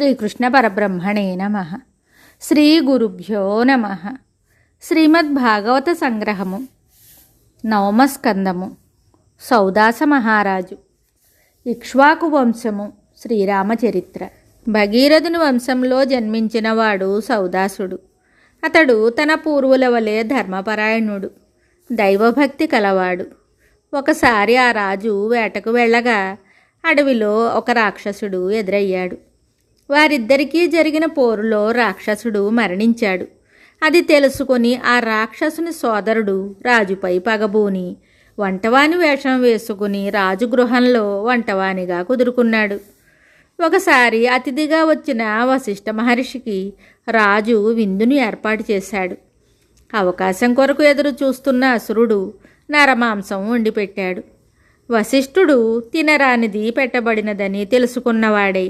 శ్రీకృష్ణ పరబ్రహ్మణే నమః. శ్రీ గురుభ్యో నమః. శ్రీమద్భాగవత సంగ్రహము, నవమస్కందము. సౌదాస మహారాజు. ఇక్ష్వాకు వంశము. శ్రీరామచరిత్ర. భగీరథుని వంశంలో జన్మించినవాడు సౌదాసుడు. అతడు తన పూర్వుల వలె ధర్మపరాయణుడు, దైవభక్తి కలవాడు. ఒకసారి ఆ రాజు వేటకు వెళ్ళగా అడవిలో ఒక రాక్షసుడు ఎదురయ్యాడు. వారిద్దరికీ జరిగిన పోరులో రాక్షసుడు మరణించాడు. అది తెలుసుకొని ఆ రాక్షసుని సోదరుడు రాజుపై పగబూని వంటవాని వేషం వేసుకుని రాజుగృహంలో వంటవానిగా కుదురుకున్నాడు. ఒకసారి అతిథిగా వచ్చిన వశిష్ఠ మహర్షికి రాజు విందును ఏర్పాటు చేశాడు. అవకాశం కొరకు ఎదురు చూస్తున్న అసురుడు నరమాంసం వండిపెట్టాడు. వశిష్ఠుడు తినరానిది పెట్టబడినదని తెలుసుకున్నవాడై,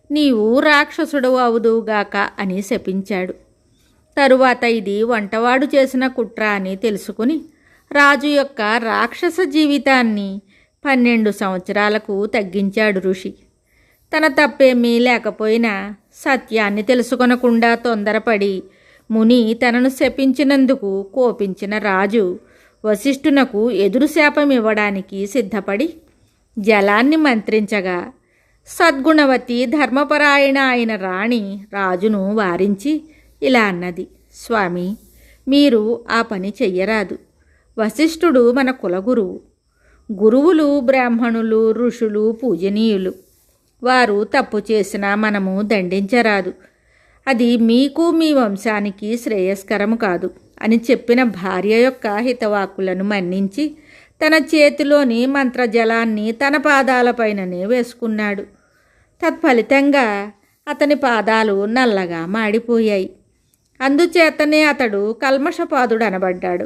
నీవు రాక్షసుడు అవుదువుగాక అని శపించాడు. తరువాత ఇది వంటవాడు చేసిన కుట్ర అని తెలుసుకుని రాజు యొక్క రాక్షస జీవితాన్ని 12 సంవత్సరాలకు తగ్గించాడు ఋషి. తన తప్పేమీ లేకపోయినా సత్యాన్ని తెలుసుకొనకుండా తొందరపడి ముని తనను శపించినందుకు కోపించిన రాజు వశిష్ఠునకు ఎదురు శాపం ఇవ్వడానికి సిద్ధపడి జలాన్ని మంత్రించగా, సద్గుణవతి ధర్మపరాయణ అయిన రాణి రాజును వారించి ఇలా అన్నది: స్వామి, మీరు ఆ పని చెయ్యరాదు. వశిష్ఠుడు మన కులగురువు. గురువులు బ్రాహ్మణులు ఋషులు పూజనీయులు. వారు తప్పు చేసినా మనము దండించరాదు. అది మీకు మీ వంశానికి శ్రేయస్కరము కాదు అని చెప్పిన భార్య యొక్క హితవాక్కులను మన్నించి తన చేతిలోని మంత్రజలాన్ని తన పాదాలపైననే వేసుకున్నాడు. తత్ఫలితంగా అతని పాదాలు నల్లగా మాడిపోయాయి. అందుచేతనే అతడు కల్మషపాదుడు అనబడ్డాడు.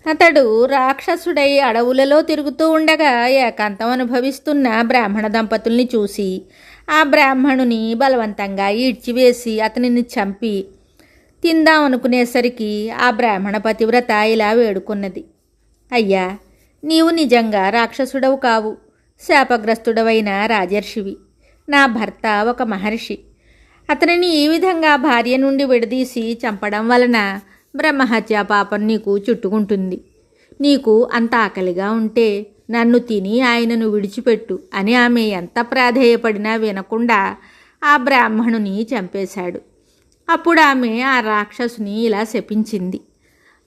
అతడు రాక్షసుడై అడవులలో తిరుగుతూ ఉండగా ఏకాంతం అనుభవిస్తున్న బ్రాహ్మణ దంపతుల్ని చూసి ఆ బ్రాహ్మణుని బలవంతంగా ఈడ్చివేసి అతనిని చంపి తిందామనుకునేసరికి ఆ బ్రాహ్మణ పతివ్రత ఇలా వేడుకున్నది: అయ్యా, నీవు నిజంగా రాక్షసుడవు కావు, శాపగ్రస్తుడవైన రాజర్షివి. నా భర్త ఒక మహర్షి. అతనిని ఈ విధంగా భార్య నుండి విడదీసి చంపడం వలన బ్రహ్మహత్యా పాపం నీకు చుట్టుకుంటుంది. నీకు అంత ఆకలిగా ఉంటే నన్ను తిని ఆయనను విడిచిపెట్టు అని ఆమె ఎంత ప్రాధేయపడినా వినకుండా ఆ బ్రాహ్మణుని చంపేశాడు. అప్పుడు ఆమె ఆ రాక్షసుని ఇలా శపించింది: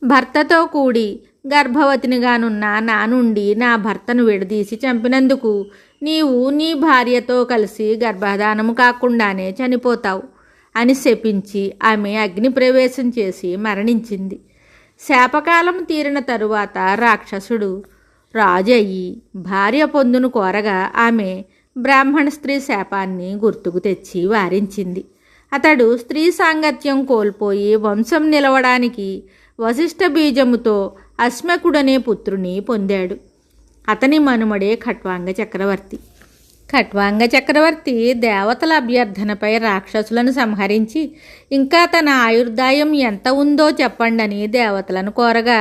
భర్తతో కూడి గర్భవతినిగానున్న నా నుండి నా భర్తను విడదీసి చంపినందుకు నీవు నీ భార్యతో కలిసి గర్భధానము కాకుండానే చనిపోతావు అని శపించి ఆమె అగ్ని ప్రవేశం చేసి మరణించింది. శాపకాలం తీరిన తరువాత రాక్షసుడు రాజు అయ్యి భార్య పొందును కోరగా ఆమె బ్రాహ్మణ స్త్రీ శాపాన్ని గుర్తుకు తెచ్చి వారించింది. అతడు స్త్రీ సాంగత్యం కోల్పోయి వంశం నిలవడానికి వశిష్ఠ బీజముతో అశ్మకుడనే పుత్రుని పొందాడు. అతని మనుమడే ఖట్వాంగ చక్రవర్తి. ఖట్వాంగ చక్రవర్తి దేవతల అభ్యర్థనపై రాక్షసులను సంహరించి ఇంకా తన ఆయుర్దాయం ఎంత ఉందో చెప్పండని దేవతలను కోరగా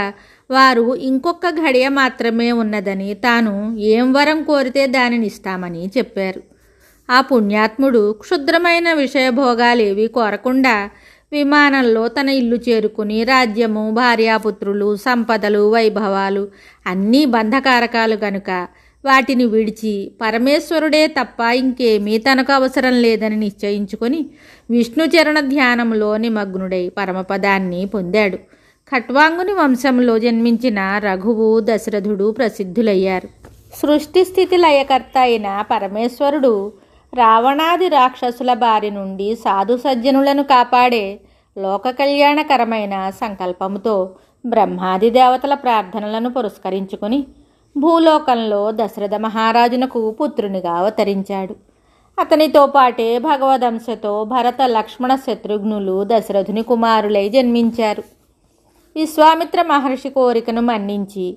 వారు ఇంకొక ఘడియ మాత్రమే ఉన్నదని, తాను ఏం వరం కోరితే దానిని ఇస్తామని చెప్పారు. ఆ పుణ్యాత్ముడు క్షుద్రమైన విషయభోగాలేవి కోరకుండా విమానంలో తన ఇల్లు చేరుకుని రాజ్యము, భార్యాపుత్రులు, సంపదలు, వైభవాలు అన్నీ బంధకారకాలు గనుక వాటిని విడిచి పరమేశ్వరుడే తప్ప ఇంకేమీ తనకు అవసరం లేదని నిశ్చయించుకొని విష్ణుచరణ ధ్యానంలో నిమగ్నుడై పరమపదాన్ని పొందాడు. ఖట్వాంగుని వంశంలో జన్మించిన రఘువు, దశరథుడు ప్రసిద్ధులయ్యారు. సృష్టి స్థితి లయకర్త అయిన పరమేశ్వరుడు రావణాది రాక్షసుల బారి నుండి సాధు సజ్జనులను కాపాడే లోక కళ్యాణకరమైన సంకల్పముతో బ్రహ్మాది దేవతల ప్రార్థనలను పురస్కరించుకుని భూలోకంలో దశరథ మహారాజునకు పుత్రునిగా అవతరించాడు. అతనితో పాటే భగవదంశతో భరత, లక్ష్మణ, శత్రుఘ్నులు దశరథుని కుమారులై జన్మించారు. విశ్వామిత్ర మహర్షి కోరికను మన్నించి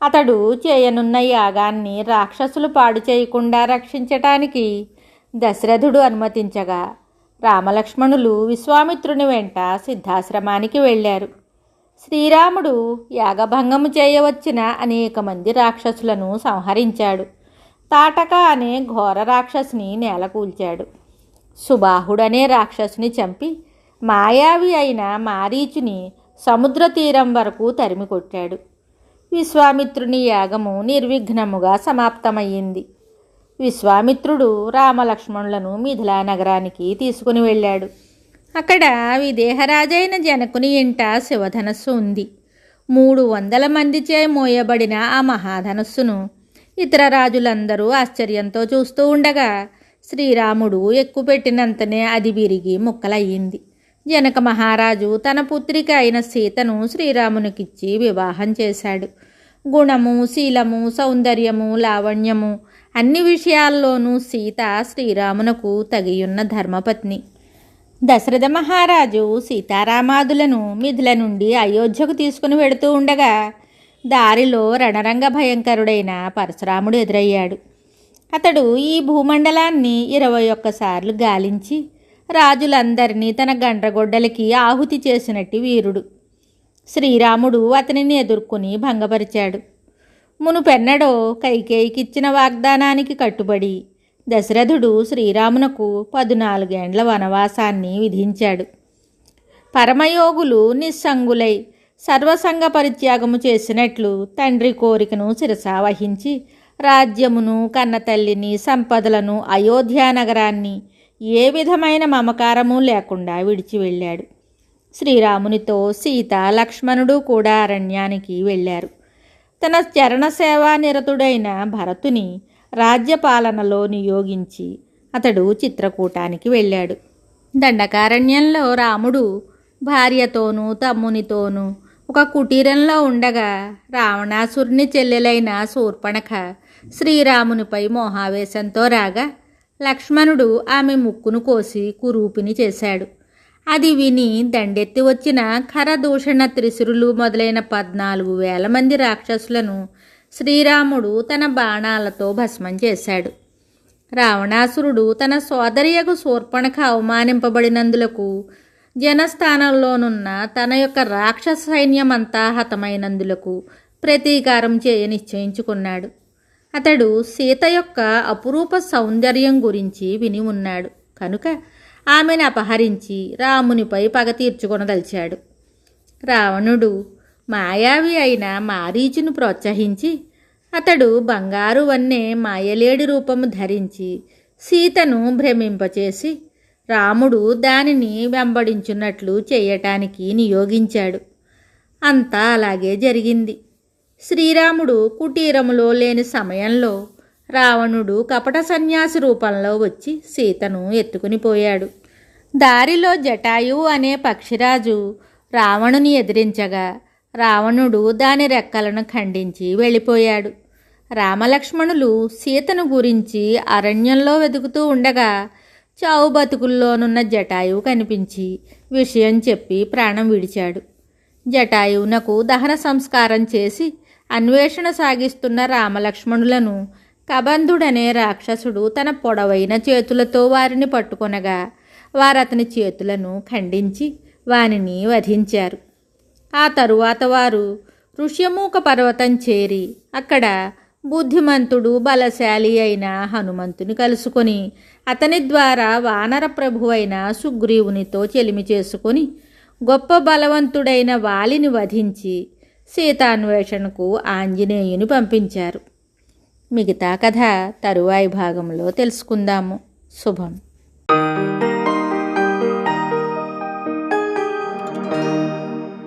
అతడు చేయనున్న యాగాన్ని రాక్షసులు పాడు చేయకుండా రక్షించటానికి దశరథుడు అనుమతించగా రామలక్ష్మణులు విశ్వామిత్రుని వెంట సిద్ధాశ్రమానికి వెళ్ళారు. శ్రీరాముడు యాగభంగము చేయవచ్చిన అనేక మంది రాక్షసులను సంహరించాడు. తాటక అనే ఘోర రాక్షసిని నేలకూల్చాడు. సుబాహుడనే రాక్షసుని చంపి మాయావి అయిన మారీచుని సముద్ర తీరం వరకు తరిమి కొట్టాడు. విశ్వామిత్రుని యాగము నిర్విఘ్నముగా సమాప్తమయ్యింది. విశ్వామిత్రుడు రామలక్ష్మణులను మిథిలా నగరానికి తీసుకుని వెళ్ళాడు. అక్కడ విదేహరాజైన జనకుని ఇంట శివధనస్సు ఉంది. 300 మందిచే మోయబడిన ఆ మహాధనస్సును ఇతర రాజులందరూ ఆశ్చర్యంతో చూస్తూ ఉండగా శ్రీరాముడు ఎక్కుపెట్టినంతనే అది విరిగి ముక్కలయ్యింది. జనక మహారాజు తన పుత్రిక అయిన సీతను శ్రీరామునికిచ్చి వివాహం చేశాడు. గుణము, శీలము, సౌందర్యము, లావణ్యము అన్ని విషయాల్లోనూ సీత శ్రీరామునకు తగియున్న ధర్మపత్ని. దశరథ మహారాజు సీతారామాదులను మిథిల నుండి అయోధ్యకు తీసుకుని వెడుతూ ఉండగా దారిలో రణరంగ భయంకరుడైన పరశురాముడు ఎదురయ్యాడు. అతడు ఈ భూమండలాన్ని 21 సార్లు గాలించి రాజులందరినీ తన గండ్రగొడ్డలికి ఆహుతి చేసినట్టి వీరుడు. శ్రీరాముడు అతనిని ఎదుర్కొని భంగపరిచాడు. మునుపెన్నడో కైకేయికిచ్చిన వాగ్దానానికి కట్టుబడి దశరథుడు శ్రీరామునకు 14 ఏండ్ల వనవాసాన్ని విధించాడు. పరమయోగులు నిస్సంగులై సర్వసంగ పరిత్యాగము చేసినట్లు తండ్రి కోరికను శిరసావహించి రాజ్యమును, కన్నతల్లిని, సంపదలను, అయోధ్యానగరాన్ని ఏ విధమైన మమకారము లేకుండా విడిచి వెళ్ళాడు. శ్రీరామునితో సీత, లక్ష్మణుడు కూడా అరణ్యానికి వెళ్ళారు. తన చరణసేవా నిరతుడైన భరతుని రాజ్యపాలనలో నియోగించి అతడు చిత్రకూటానికి వెళ్ళాడు. దండకారణ్యంలో రాముడు భార్యతోనూ తమ్మునితోనూ ఒక కుటీరంలో ఉండగా రావణాసురుని చెల్లెలైన శూర్పణఖ శ్రీరామునిపై మోహావేశంతో రాగా లక్ష్మణుడు ఆమె ముక్కును కోసి కురూపిని చేశాడు. అది విని దండెత్తి వచ్చిన ఖరదూషణ త్రిశిరులు మొదలైన 14,000 మంది రాక్షసులను శ్రీరాముడు తన బాణాలతో భస్మం చేశాడు. రావణాసురుడు తన సోదరియకు శూర్పణఖ అవమానింపబడినందులకు జనస్థానంలోనున్న తన యొక్క రాక్షస సైన్యమంతా హతమైనందులకు ప్రతీకారం చేయ నిశ్చయించుకున్నాడు. అతడు సీత యొక్క అపురూప సౌందర్యం గురించి విని ఉన్నాడు కనుక ఆమెను అపహరించి రామునిపై పగ తీర్చుకొనదలిచాడు. రావణుడు మాయావి అయిన మారీచును ప్రోత్సహించి అతడు బంగారు వన్నె మాయలేడి రూపము ధరించి సీతను భ్రమింపచేసి రాముడు దానిని వెంబడించున్నట్లు చేయటానికి నియోగించాడు. అంతా అలాగే జరిగింది. శ్రీరాముడు కుటీరములో లేని సమయంలో రావణుడు కపట సన్యాసి రూపంలో వచ్చి సీతను ఎత్తుకుని పోయాడు. దారిలో జటాయువు అనే పక్షిరాజు రావణుని ఎదిరించగా రావణుడు దాని రెక్కలను ఖండించి వెళ్ళిపోయాడు. రామలక్ష్మణులు సీతను గురించి అరణ్యంలో వెతుకుతూ ఉండగా చావు బతుకుల్లోనున్న జటాయువు కనిపించి విషయం చెప్పి ప్రాణం విడిచాడు. జటాయువునకు దహన సంస్కారం చేసి అన్వేషణ సాగిస్తున్న రామలక్ష్మణులను కబంధుడనే రాక్షసుడు తన పొడవైన చేతులతో వారిని పట్టుకొనగా వారతని చేతులను ఖండించి వానిని వధించారు. ఆ తరువాత వారు ఋష్యమూక పర్వతం చేరి అక్కడ బుద్ధిమంతుడు బలశాలి అయిన హనుమంతుని కలుసుకొని అతని ద్వారా వానర ప్రభువైన సుగ్రీవునితో చెలిమి చేసుకొని గొప్ప బలవంతుడైన వాలిని వధించి సీతాన్వేషణకు ఆంజనేయుని పంపించారు. మిగతా కథ తరువాయి భాగంలో తెలుసుకుందాము. శుభం.